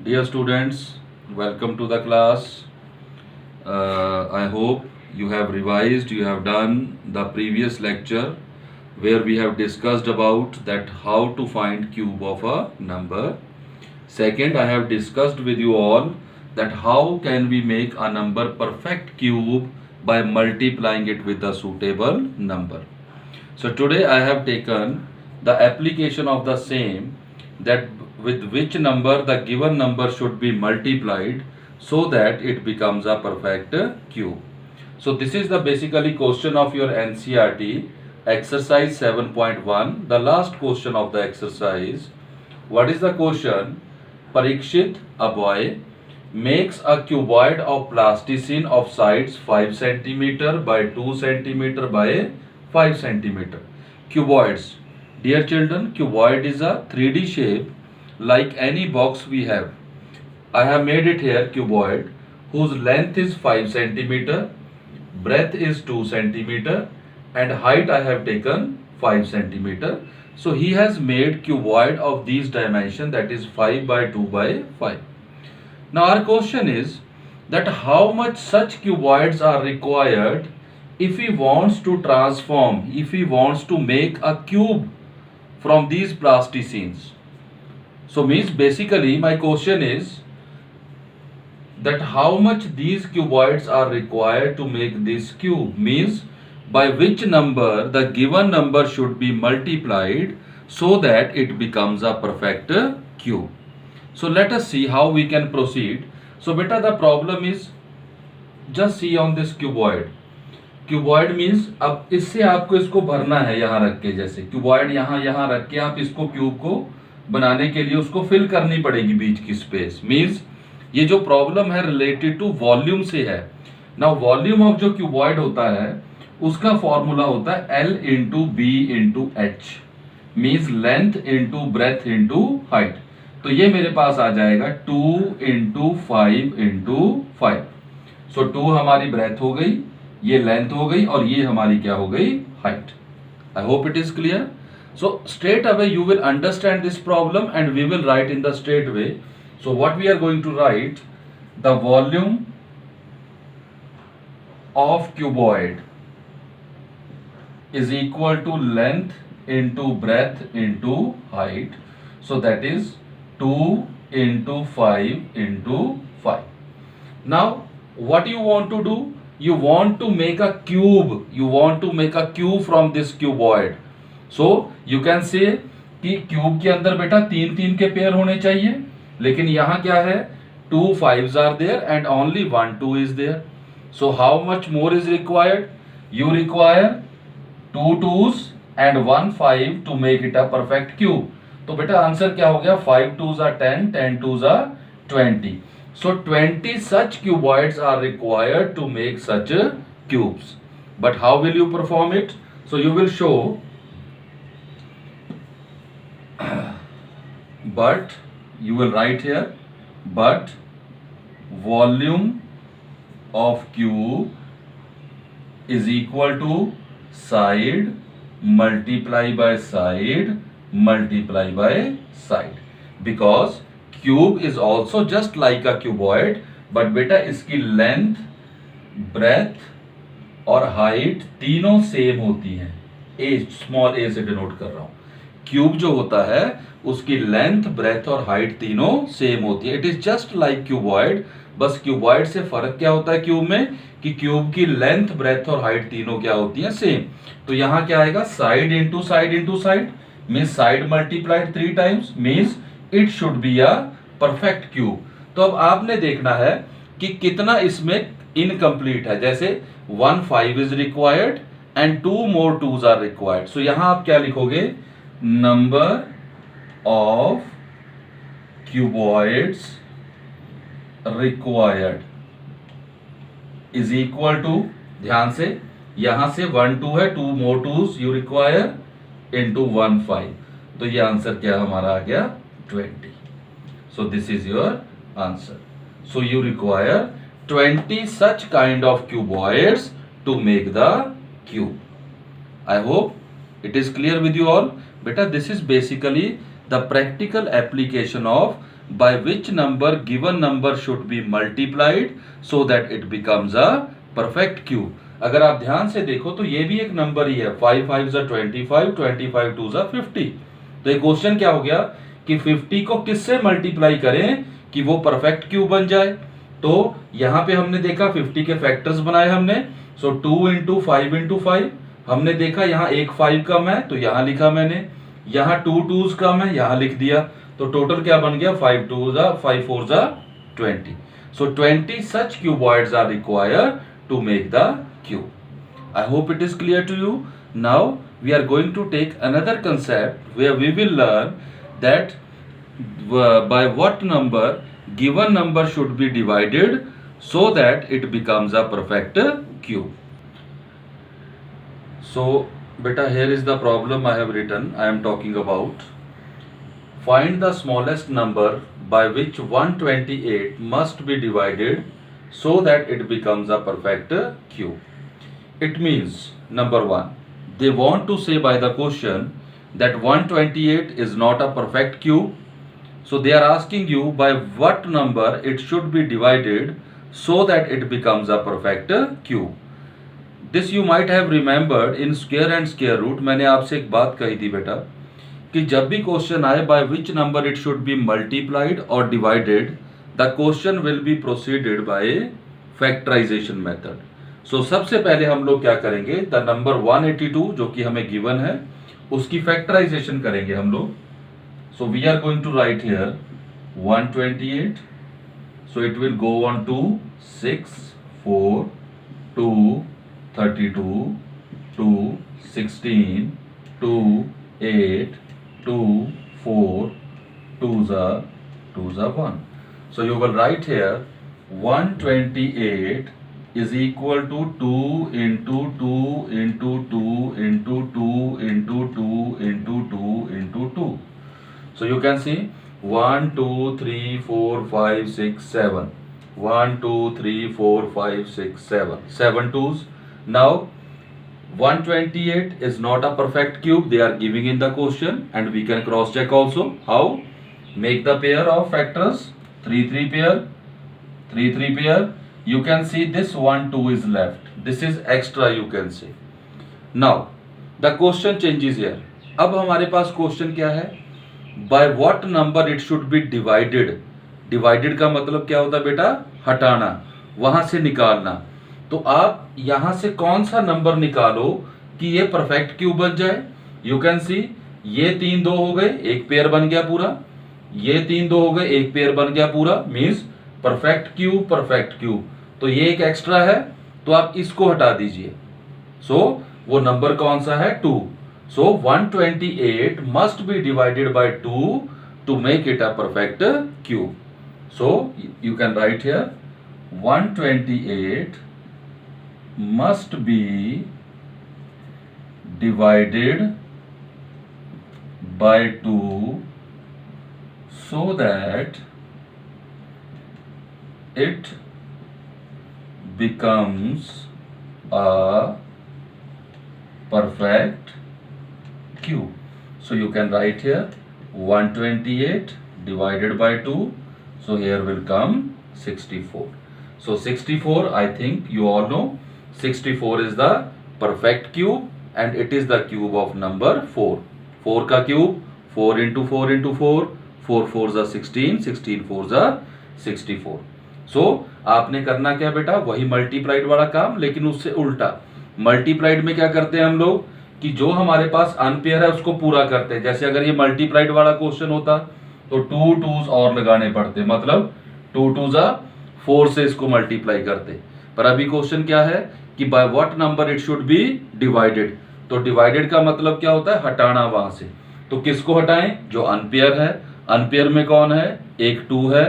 Dear students, welcome to the class. I hope you have revised, you have done the previous lecture where we have discussed about that how to find cube of a number. Second, I have discussed with you all that how can we make a number perfect cube by multiplying it with a suitable number. So today I have taken the application of the same, that with which number the given number should be multiplied so that it becomes a perfect cube. So this is the basically question of your NCERT exercise 7.1, the last question of the exercise. What is the question? Parikshit, a boy, makes a cuboid of plasticine of sides 5 cm by 2 cm by 5 cm. Cuboids. Dear children, cuboid is a 3D shape like any box we have. I have made it here cuboid whose length is 5 cm, breadth is 2 cm and height I have taken 5 cm. So he has made cuboid of these dimension, that is 5 by 2 by 5. Now our question is that how much such cuboids are required if he wants to transform, if he wants to make a cube from these plasticines. So means basically my question is that how much these cuboids are required to make this cube, means by which number the given number should be multiplied so that it becomes a perfect cube. So let us see how we can proceed. So beta, the problem is, just see on this cuboid. Cuboid means अब इससे आपको इसको भरना है यहाँ रख के, जैसे क्यूबॉइड यहाँ रख के आप इसको क्यूब को बनाने के लिए उसको फिल करनी पड़ेगी बीच की स्पेस। मीन्स ये जो प्रॉब्लम है रिलेटेड टू वॉल्यूम से है। नाउ वॉल्यूम ऑफ जो क्यूबॉइड होता है उसका फॉर्मूला होता है L into B into H, means length into breadth into height. तो ये मेरे पास आ जाएगा 2 इंटू 5 इंटू 5। सो 2 हमारी ब्रेथ हो गई, ये लेंथ हो गई और ये हमारी क्या हो गई, height. I hope it is clear. So straight away you will understand this problem and we will write in the straight way. So what we are going to write, the volume of cuboid is equal to length into breadth into height. So that is 2 into 5 into 5. Now what you want to do? You want to make a cube. You want to make a cube from this cuboid. So you can say कि cube के अंदर बेटा 3 के pair होने चाहिए, लेकिन यहाँ क्या है, 2 5s are there and only 1 2 is there. So how much more is required? You require 2 2s and 1 5 to make it a perfect cube. तो बेटा आंसर क्या हो गया, 5 2s are 10, 10 2s are 20. So 20 such cuboids are required to make such cubes. But how will you perform it? So you will show, but you will write here, but volume of cube is equal to side multiply by side multiply by side, because cube is also just like a cuboid, but बेटा इसकी length, breath और height तीनों same होती हैं। ए, small ए से denote कर रहा हूं। क्यूब जो होता है उसकी लेंथ, ब्रेथ और हाइट तीनों सेम होती है। It is just like cuboid, बस क्यूबॉइड से फर्क क्या होता है क्यूब में, कि क्यूब की लेंथ, ब्रेथ और हाइट तीनों क्या होती है, सेम। तो यहां क्या आएगा, side into side into side, means side multiplied 3 times, means it should be a perfect cube. तो अब आपने देखना है कि कितना इसमें इनकम्प्लीट है। जैसे 1 5 is required and 2 more 2s are required. So यहां आप क्या लिखोगे, number of cuboids required is equal to, ध्यान से यहां से 1 2 है, 2 more 2s you require into 1 5। तो ये आंसर क्या हमारा आ गया, 20। So this is your answer. So you require 20 such kind of cuboids to make the cube. I hope it is clear with you all. Beta, this is basically the practical application of by which number given number should be multiplied so that it becomes a perfect cube. अगर आप ध्यान से देखो तो ये भी एक number ही है, 5 5 जा 25, 25 2 जा 50। तो ये क्वेश्चन क्या हो गया कि 50 को किससे मल्टीप्लाई करें कि वो परफेक्ट क्यूब बन जाए। तो यहां पे हमने देखा 50 के फैक्टर्स बनाए हमने, सो 2 इंटू 5 इंटू 5। हमने देखा यहाँ एक 5 कम है तो यहां लिखा मैंने, यहाँ 2 2s कम है यहां लिख दिया, तो टोटल क्या बन गया 5 2 जा 5 4 जा 20। So 20 such cuboids are required to make the cube. I hope it is clear to you. Now we are going to take another concept where we will learn that by what number given number should be divided so that it becomes a perfect cube. So beta, here is the problem I have written. I am talking about find the smallest number by which 128 must be divided so that it becomes a perfect cube. It means number 1, they want to say by the question that 128 is not a perfect cube. So they are asking you by what number it should be divided so that it becomes a perfect cube. This you might have remembered in square and square root. मैंने आपसे एक बात कही थी बेटा कि जब भी क्वेश्चन आए by which number it should be multiplied or divided, the question will be proceeded by factorization method. So सबसे पहले हम लोग क्या करेंगे, the number 182 जो कि हमें given है उसकी factorization करेंगे हम लोग. So we are going to write here 128. So it will go on to 6 4 2 32 2 16 2 8 2 4 2 za 1. So you will write here 128 is equal to 2 into 2 into 2 into 2 into 2 into 2 into 2. So you can see 1 2 3 4 5 6 7. 1 2 3 4 5 6 7. 7 2s. Now 128 is not a perfect cube. They are giving in the question and we can cross check also. How? Make the pair of factors. 3 3 pair. 3 3 pair. You can see this 1 2 is left. This is extra you can say. Now the question changes here. अब हमारे पास question क्या है, by what number it should be divided. Divided का मतलब क्या होता है बेटा, हटाना, वहां से निकालना. तो आप यहां से कौन सा नंबर निकालो कि ये परफेक्ट क्यूब बन जाए. यू कैन सी ये 3 2 हो गए, एक पेयर बन गया पूरा. ये 3 2 हो गए, एक पेयर बन गया पूरा. Means perfect cube perfect cube. तो ये एक एक्स्ट्रा है तो आप इसको हटा दीजिए. सो वो नंबर कौन सा है, 2. So 128 must be divided by 2 to make it a perfect cube. So you can write here 128 must be divided by 2 so that it becomes a perfect cube. So you can write here 128 divided by 2. So here will come 64. So 64, I think you all know 64 is the perfect cube and it is the cube of number 4. 4 का cube 4 into 4 into 4, 4 4s are 16, 16 4s are 64. So आपने करना क्या बेटा, वही multiplied वाला काम लेकिन उससे उल्टा. मल्टीप्लाइड में क्या करते हैं हम लोग कि जो हमारे पास अनपेयर है उसको पूरा करते हैं. जैसे अगर ये मल्टीप्लाइड वाला क्वेश्चन होता तो 2 2s और लगाने पड़ते, मतलब 2 2s are 4 से इसको मल्टीप्लाई करते. पर अभी क्वेश्चन क्या है कि by what number it should be divided. तो डिवाइडेड का मतलब क्या होता है, हटाना वहां से. तो किसको हटाएं, जो अनपेयर है. अनपेयर में कौन है, एक 2 है.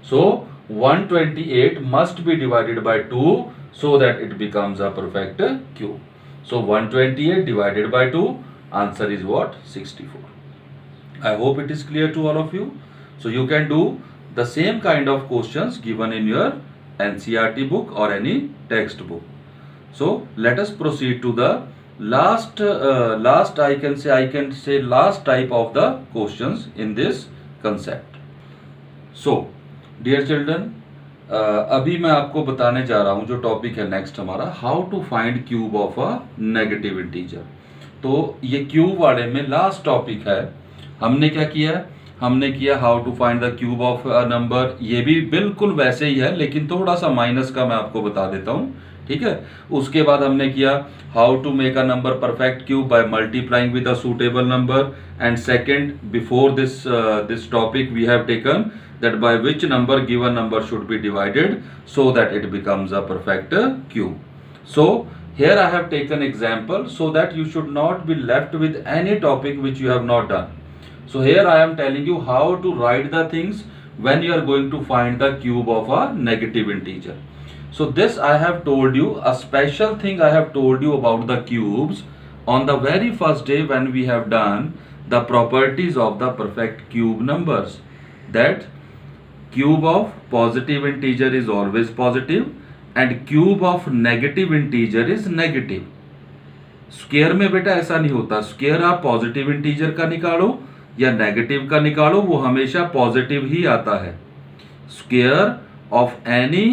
सो 128 must be divided by 2 so that it becomes a perfect cube. So 128 divided by 2, answer is what, 64. I hope it is clear to all of you. So you can do the same kind of questions given in your NCERT book or any textbook. So let us proceed to the last I can say last type of the questions in this concept. So dear children, अभी मैं आपको बताने जा रहा हूं जो topic है next हमारा, how to find cube of a negative integer. तो ये क्यूब वाले में लास्ट टॉपिक है। हमने क्या किया, हमने किया how to find the cube of a number. ये भी बिल्कुल वैसे ही है, लेकिन थोड़ा सा माइनस का मैं आपको बता देता हूँ, ठीक है। उसके बाद हमने किया how to make a number perfect cube by multiplying with a suitable number. And second, before this topic we have taken that by which number given number should be divided so that it becomes a perfect cube. So here I have taken example so that you should not be left with any topic which you have not done. So here I am telling you how to write the things when you are going to find the cube of a negative integer. So this I have told you, a special thing I have told you about the cubes on the very first day when we have done the properties of the perfect cube numbers, that cube of positive integer is always positive and cube of negative integer is negative. Square में बेटा ऐसा नहीं होता, square आप positive integer का निकालो या negative का निकालो, वो हमेशा पॉजिटिव ही आता है। स्क्वायर ऑफ एनी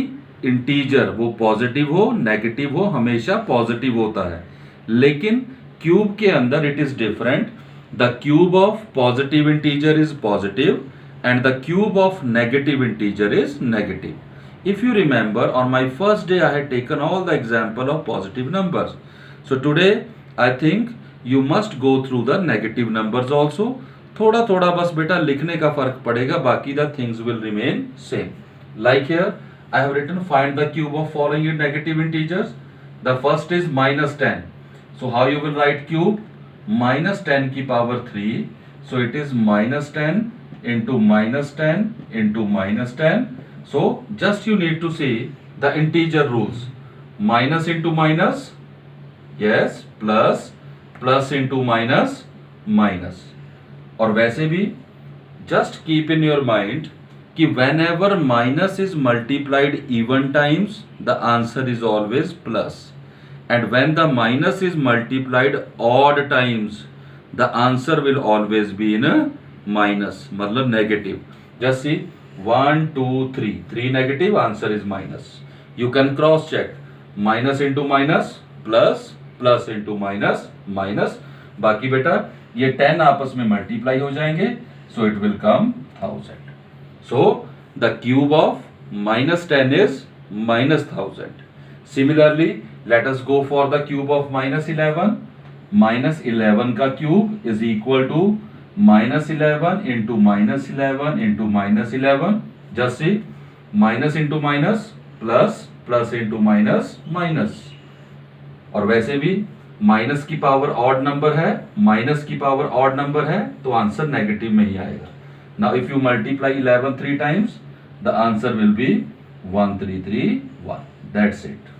इंटीजर, वो पॉजिटिव हो नेगेटिव हो, हमेशा पॉजिटिव होता है। लेकिन क्यूब के अंदर it is different. The cube of positive integer is positive and the cube of negative integer is negative. If you remember, on my first day I had taken all the example of positive numbers. So today I think you must go through the negative numbers also. थोड़ा थोड़ा बस बेटा लिखने का फर्क पड़ेगा, बाकी the things will remain same. Like here I have written find the cube of following negative integers. The first is minus 10. So how you will write cube? Minus 10 की power 3. So it is minus 10 into minus 10 into minus 10. So just you need to see the integer rules. Minus into minus, yes, plus, plus into minus, minus. और वैसे भी just keep in your mind कि whenever minus is multiplied even times, the answer is always plus. And when the minus is multiplied odd times, the answer will always be in a minus, मतलब negative. Just see 1 2 3, 3 negative, answer is minus. You can cross check, minus into minus plus, plus into minus minus. बाकी बेटा ये 10 आपस में multiply हो जाएंगे, so it will come 1000। So the cube of minus 10 is minus 1000। Similarly let us go for the cube of minus 11। minus 11 का cube is equal to minus 11 into minus 11 into minus 11. Just see, minus into minus plus, plus into minus minus. और वैसे भी minus की power odd number है, minus की power odd number है, तो answer negative में ही आएगा। Now if you multiply 11 3 times, the answer will be 1331। That's it,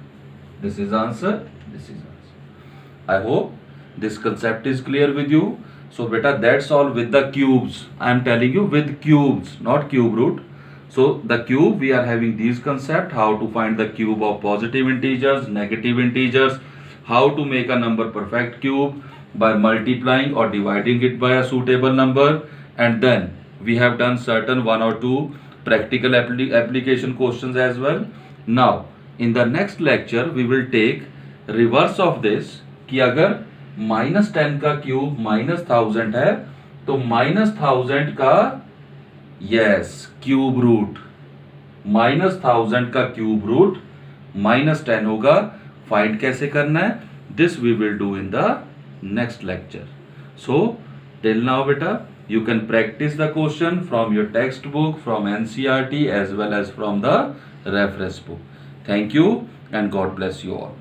this is answer, this is answer. I hope this concept is clear with you. So beta, that's all with the cubes. I am telling you with cubes, not cube root. So the cube, we are having these concept, how to find the cube of positive integers, negative integers, how to make a number perfect cube by multiplying or dividing it by a suitable number, and then we have done certain 1 or 2 practical application questions as well. Now in the next lecture we will take reverse of this, कि अगर -10 का cube -1000 है तो -1000 का cube root, -1000 का cube root -10 होगा। Find कैसे करना है, this we will do in the next lecture. So till now बेटा, you can practice the question from your textbook, from NCERT as well as from the reference book. Thank you and God bless you all.